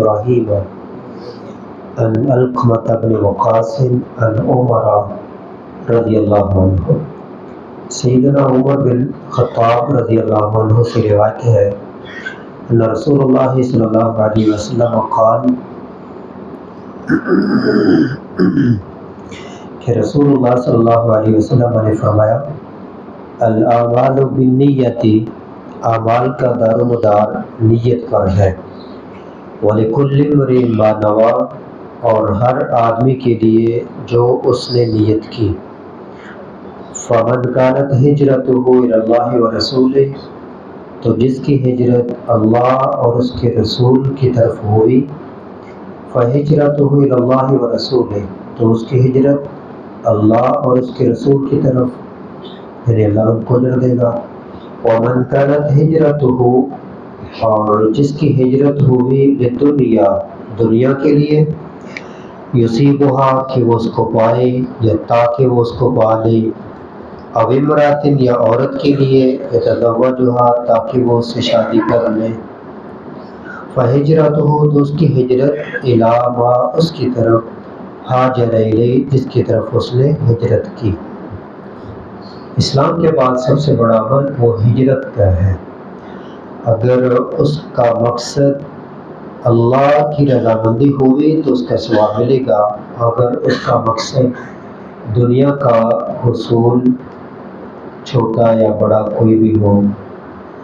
إبراهيم عن علقمة بن وقاص عن عمر رضی اللہ عنہ. سیدنا عمر بن خطاب رضی اللہ عنہ سے روایت ہے ان رسول اللہ صلی اللہ علیہ وسلم قال کہ رسول اللہ صلی اللہ علیہ وسلم نے فرمایا الاعمال بالنیت، اعمال کا دار و مدار نیت پر ہے. وَلِكُلِّ امْرِئٍ مَّا نَوَىٰ، اور ہر آدمی کے لیے جو اس نے نیت کی. فَمَنْ كَانَتْ هِجْرَتُهُ إِلَى اللَّهِ وَرَسُولِهِ، تو جس کی ہجرت اللہ اور اس کے رسول کی طرف ہوئی. فَهِجْرَتُهُ إِلَى اللَّهِ وَرَسُولِهِ، تو اس کی ہجرت اللہ اور اس کے رسول کی طرف، یعنی اللہ ان کو اجر دے گا. وَمَنْ كَانَتْ هِجْرَتُهُ، اور جس کی ہجرت ہوئی لدنیا، دنیا کے لیے، یصیبها کہ وہ اس کو پائے یا تاکہ وہ اس کو پا لے، او امرأۃ یا عورت کے لیے، یتزوجها تاکہ وہ اس سے شادی کر لے. فہجرتہ، تو اس کی ہجرت الی ما، اس کی طرف، ہاجر الیہ، جس کی طرف اس نے ہجرت کی. اسلام کے بعد سب سے بڑا عمل وہ ہجرت کا ہے. اگر اس کا مقصد اللہ کی رضامندی ہوئی تو اس کا ثواب ملے گا. اگر اس کا مقصد دنیا کا حصول، چھوٹا یا بڑا کوئی بھی ہو،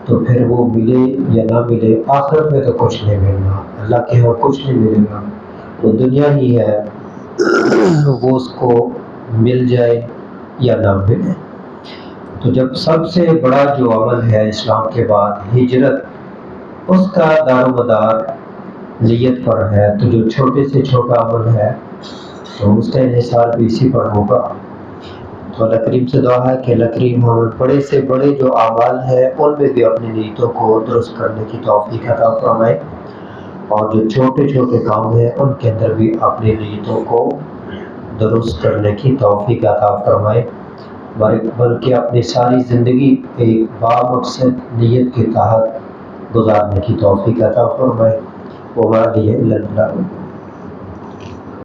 تو پھر وہ ملے یا نہ ملے، آخرت میں تو کچھ نہیں ملنا، اللہ کے ہاں کچھ نہیں ملے گا. تو دنیا ہی ہے، وہ اس کو مل جائے یا نہ ملے. تو جب سب سے بڑا جو عمل ہے اسلام کے بعد ہجرت، اس کا دار و مدار نیت پر ہے، تو جو چھوٹے سے چھوٹا عمل ہے تو اس کا انحصار بھی اسی پر ہوگا. تو اللہ کریم سے دعا ہے کہ اللہ کریم ہمیں بڑے سے بڑے جو اعمال ہیں ان میں بھی اپنی نیتوں کو درست کرنے کی توفیق عطا فرمائے، اور جو چھوٹے چھوٹے کام ہیں ان کے اندر بھی اپنی نیتوں کو درست کرنے کی توفیق عطا فرمائے، بلکہ اپنی ساری زندگی ایک بامقصد نیت کے تحت گزارنے کی توفیق عطا فرمائے. وما لی الا البلاغ.